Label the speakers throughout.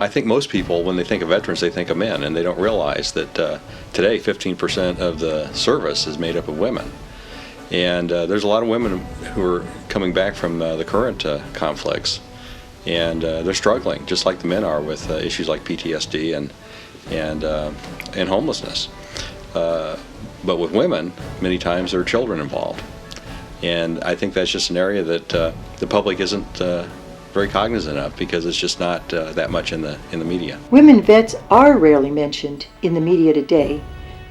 Speaker 1: I think most people, when they think of veterans, they think of men, and they don't realize that today 15% of the service is made up of women. And there's a lot of women who are coming back from the current conflicts, and they're struggling, just like the men are, with issues like PTSD and homelessness. But with women, many times there are children involved. And I think that's just an area that the public isn't very cognizant of, because it's just not that much in the media.
Speaker 2: Women vets are rarely mentioned in the media today,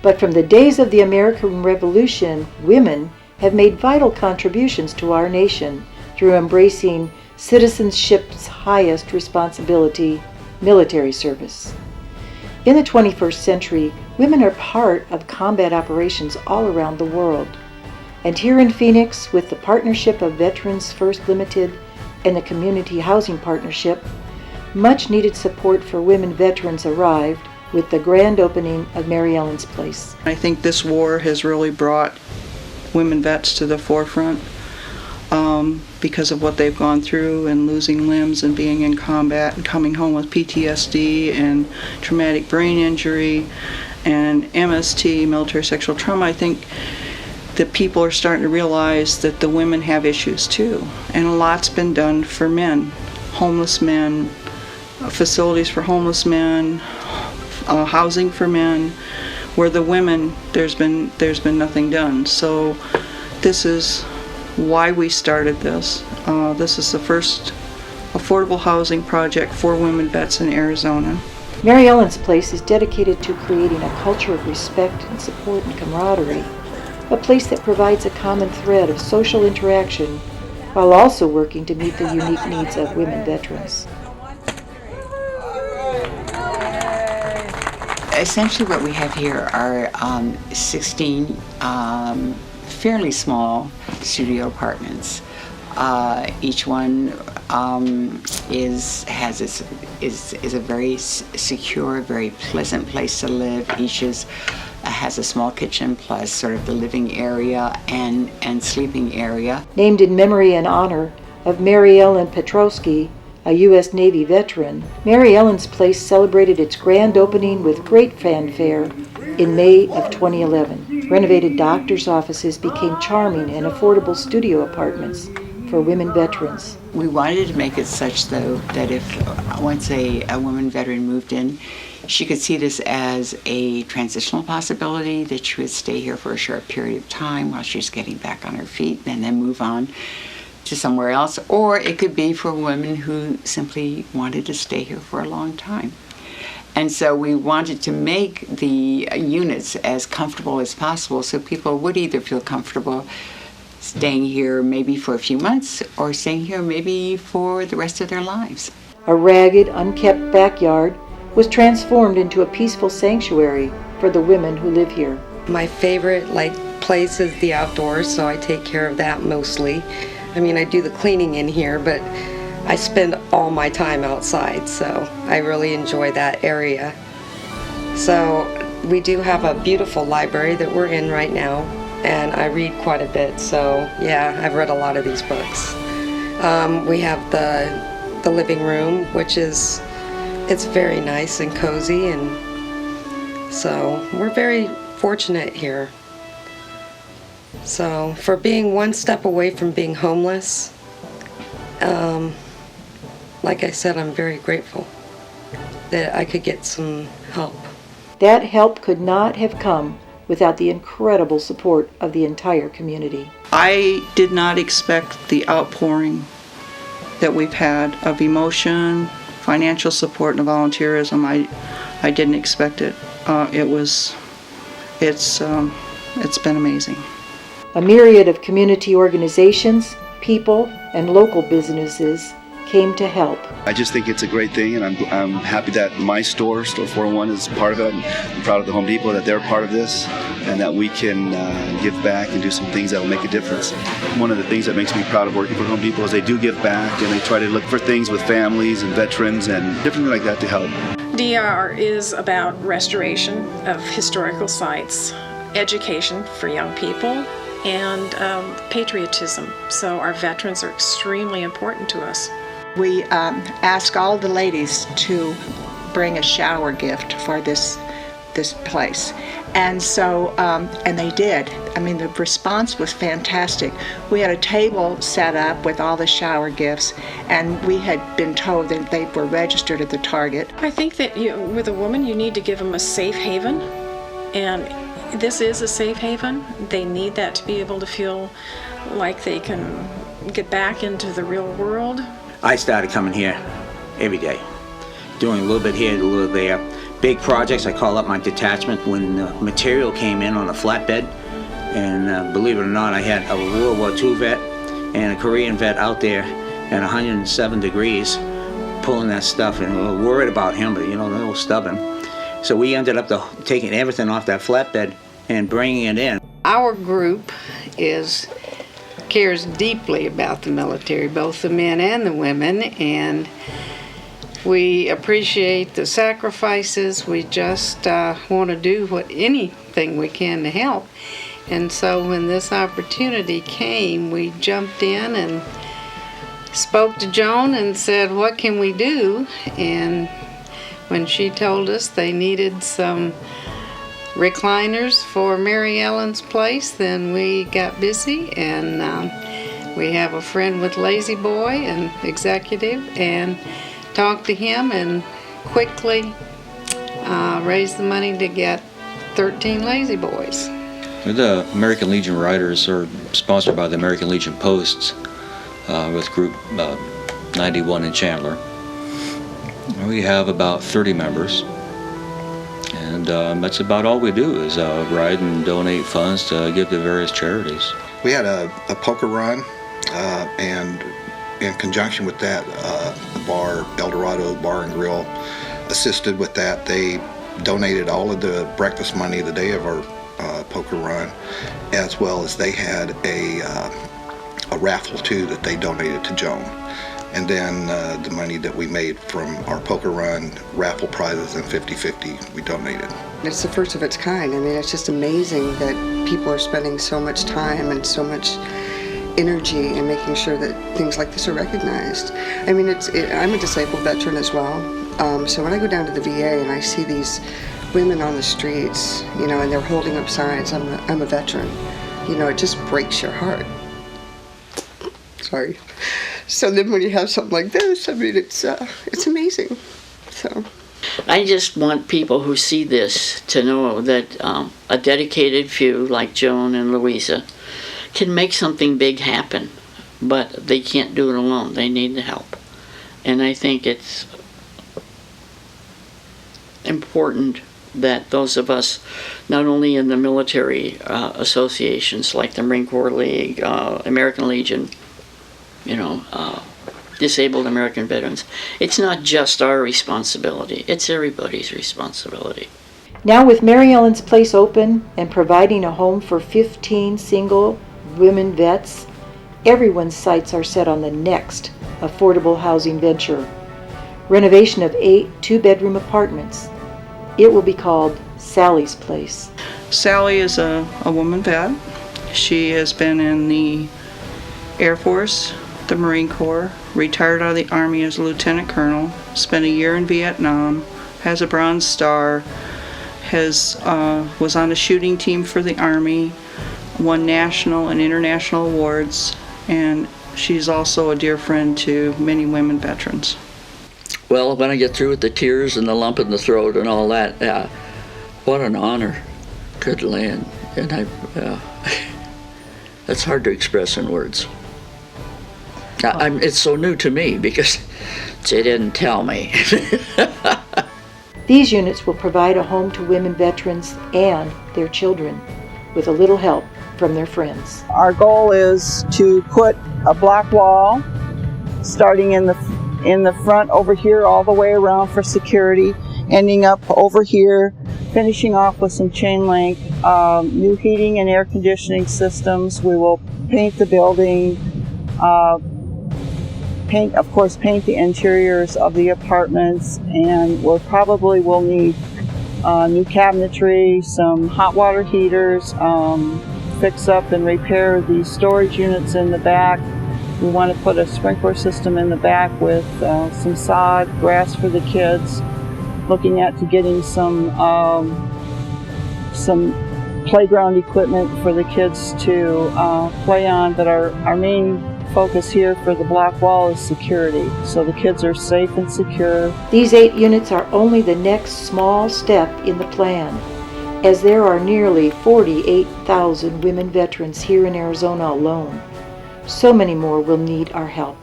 Speaker 2: but from the days of the American Revolution, women have made vital contributions to our nation through embracing citizenship's highest responsibility, military service. In the 21st century, women are part of combat operations all around the world. And here in Phoenix, with the partnership of Veterans First Ltd. And the Community Housing Partnership, much needed support for women veterans arrived with the grand opening of Mary Ellen's Place.
Speaker 3: I think this war has really brought women vets to the forefront because of what they've gone through, and losing limbs and being in combat and coming home with PTSD and traumatic brain injury and MST, military sexual trauma. I think that people are starting to realize that the women have issues too, and a lot's been done for men, homeless men, facilities for homeless men, housing for men, where the women, there's been nothing done. So this is why we started this. This is the first affordable housing project for women vets in Arizona.
Speaker 2: Mary Ellen's Place is dedicated to creating a culture of respect and support and camaraderie, a place that provides a common thread of social interaction while also working to meet the unique needs of women veterans.
Speaker 4: Essentially what we have here are 16 fairly small studio apartments. Each one is a very secure, very pleasant place to live. Each has a small kitchen plus sort of the living area and sleeping area.
Speaker 2: Named in memory and honor of Mary Ellen Petrosky, a U.S. Navy veteran, Mary Ellen's Place celebrated its grand opening with great fanfare in May of 2011. Renovated doctor's offices became charming and affordable studio apartments for women veterans.
Speaker 4: We wanted to make it such, though, that if once a woman veteran moved in, she could see this as a transitional possibility, that she would stay here for a short period of time while she's getting back on her feet and then move on to somewhere else. Or it could be for women who simply wanted to stay here for a long time. And so we wanted to make the units as comfortable as possible so people would either feel comfortable staying here maybe for a few months or staying here maybe for the rest of their lives.
Speaker 2: A ragged, unkept backyard was transformed into a peaceful sanctuary for the women who live here.
Speaker 5: My favorite place is the outdoors, so I take care of that mostly. I mean, I do the cleaning in here, but I spend all my time outside, so I really enjoy that area. So we do have a beautiful library that we're in right now, and I read quite a bit, so yeah, I've read a lot of these books. We have the living room, which it's very nice and cozy, and so we're very fortunate here. So for being one step away from being homeless, like I said, I'm very grateful that I could get some help.
Speaker 2: That help could not have come without the incredible support of the entire community.
Speaker 3: I did not expect the outpouring that we've had of emotion, financial support, and volunteerism. I didn't expect it. It's been amazing.
Speaker 2: A myriad of community organizations, people, and local businesses came to help.
Speaker 6: I just think it's a great thing, and I'm happy that my store 401, is part of it. I'm proud of the Home Depot that they're part of this, and that we can give back and do some things that will make a difference. One of the things that makes me proud of working for Home Depot is they do give back, and they try to look for things with families and veterans and different things like that to help.
Speaker 7: DR is about restoration of historical sites, education for young people, and patriotism. So our veterans are extremely important to us.
Speaker 8: We ask all the ladies to bring a shower gift for this place. And so, and they did. I mean, the response was fantastic. We had a table set up with all the shower gifts, and we had been told that they were registered at the Target.
Speaker 7: I think that with a woman, you need to give them a safe haven, and this is a safe haven. They need that to be able to feel like they can get back into the real world.
Speaker 9: I started coming here every day, doing a little bit here, a little there. Big projects, I call up my detachment when material came in on a flatbed, and believe it or not, I had a World War II vet and a Korean vet out there at 107 degrees pulling that stuff, and we were worried about him, but you know, they're a little stubborn. So we ended up taking everything off that flatbed and bringing it in.
Speaker 5: Our group cares deeply about the military, both the men and the women, and we appreciate the sacrifices. We just want to do anything we can to help. And so when this opportunity came, we jumped in and spoke to Joan and said, what can we do? And when she told us they needed some recliners for Mary Ellen's place, then we got busy, and we have a friend with Lazy Boy, an executive, and talked to him and quickly raised the money to get 13 Lazy Boys.
Speaker 1: The American Legion Riders are sponsored by the American Legion Posts with Group 91 in Chandler. We have about 30 members, and that's about all we do is ride and donate funds to give to various charities.
Speaker 10: We had a poker run, and in conjunction with that, the bar, El Dorado Bar and Grill, assisted with that. They donated all of the breakfast money the day of our poker run, as well as they had a raffle too that they donated to Joan. And then the money that we made from our poker run, raffle prizes, and 50-50 we donated.
Speaker 11: It's the first of its kind. I mean, it's just amazing that people are spending so much time and so much energy in making sure that things like this are recognized. I mean, I'm a disabled veteran as well. So when I go down to the VA and I see these women on the streets, you know, and they're holding up signs, I'm a veteran, you know, it just breaks your heart. Sorry. So then when you have something like this, I mean, it's amazing. So
Speaker 12: I just want people who see this to know that a dedicated few like Joan and Louisa can make something big happen, but they can't do it alone. They need the help. And I think it's important that those of us, not only in the military associations like the Marine Corps League, American Legion, you know, disabled American veterans, it's not just our responsibility, it's everybody's responsibility.
Speaker 2: Now with Mary Ellen's Place open and providing a home for 15 single women vets, everyone's sights are set on the next affordable housing venture. Renovation of 8 two-bedroom apartments. It will be called Sally's Place.
Speaker 3: Sally is a woman vet. She has been in the Air Force, the Marine Corps, retired out of the Army as a lieutenant colonel, spent a year in Vietnam, has a Bronze Star, was on a shooting team for the Army, won national and international awards, and she's also a dear friend to many women veterans.
Speaker 12: Well, when I get through with the tears and the lump in the throat and all that, what an honor to land. And that's hard to express in words. It's so new to me because they didn't tell me.
Speaker 2: These units will provide a home to women veterans and their children with a little help from their friends.
Speaker 13: Our goal is to put a block wall starting in the front over here all the way around for security, ending up over here, finishing off with some chain link, new heating and air conditioning systems. We will paint the building, paint the interiors of the apartments, and we'll probably will need new cabinetry, some hot water heaters, fix up and repair the storage units in the back. We want to put a sprinkler system in the back with some sod, grass for the kids, looking at to getting some playground equipment for the kids to play on. But our main focus here for the block wall is security, so the kids are safe and secure.
Speaker 2: These 8 units are only the next small step in the plan, as there are nearly 48,000 women veterans here in Arizona alone. So many more will need our help.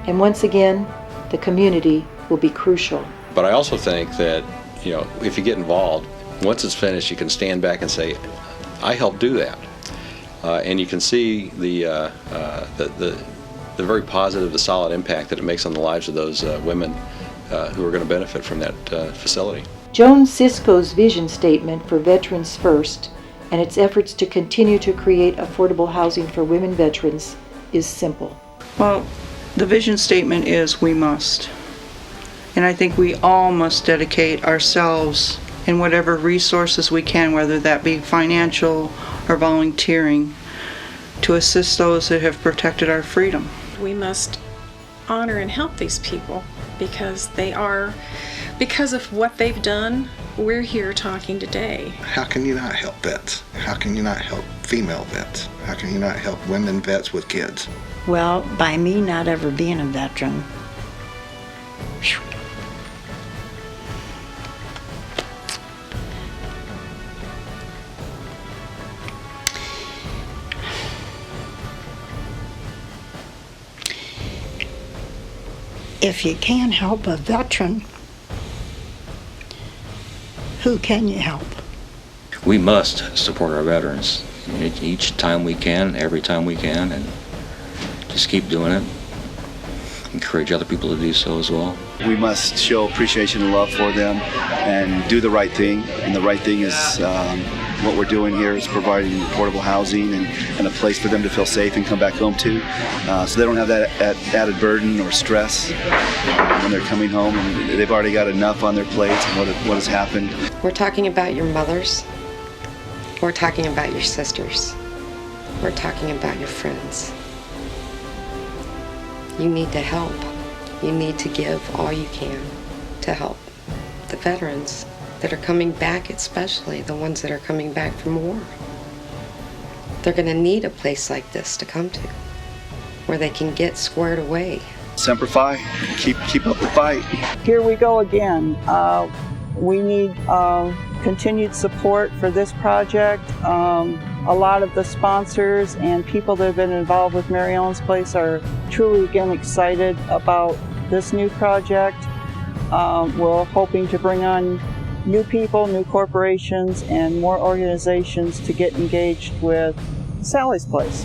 Speaker 2: And once again, the community will be crucial.
Speaker 1: But I also think that, if you get involved, once it's finished, you can stand back and say, I helped do that. And you can see the very positive, the solid impact that it makes on the lives of those women who are going to benefit from that facility.
Speaker 2: Joan Cisco's vision statement for Veterans First and its efforts to continue to create affordable housing for women veterans is simple.
Speaker 3: Well, the vision statement is we must. And I think we all must dedicate ourselves in whatever resources we can, whether that be financial or volunteering, to assist those that have protected our freedom.
Speaker 7: We must honor and help these people because of what they've done, we're here talking today.
Speaker 10: How can you not help vets? How can you not help female vets? How can you not help women vets with kids?
Speaker 14: Well, by me not ever being a veteran, whew, if you can't help a veteran, who can you help?
Speaker 15: We must support our veterans each time we can, every time we can, and just keep doing it. Encourage other people to do so as well.
Speaker 6: We must show appreciation and love for them and do the right thing. And the right thing is what we're doing here is providing affordable housing and a place for them to feel safe and come back home to, so they don't have that added burden or stress when they're coming home and they've already got enough on their plates and what has happened.
Speaker 5: We're talking about your mothers. We're talking about your sisters. We're talking about your friends. You need to help. You need to give all you can to help the veterans that are coming back, especially the ones that are coming back from war. They're going to need a place like this to come to, where they can get squared away.
Speaker 6: Semper Fi, keep up the fight.
Speaker 13: Here we go again. We need continued support for this project. A lot of the sponsors and people that have been involved with Mary Ellen's Place are truly again excited about this new project. We're hoping to bring on new people, new corporations, and more organizations to get engaged with Sally's Place.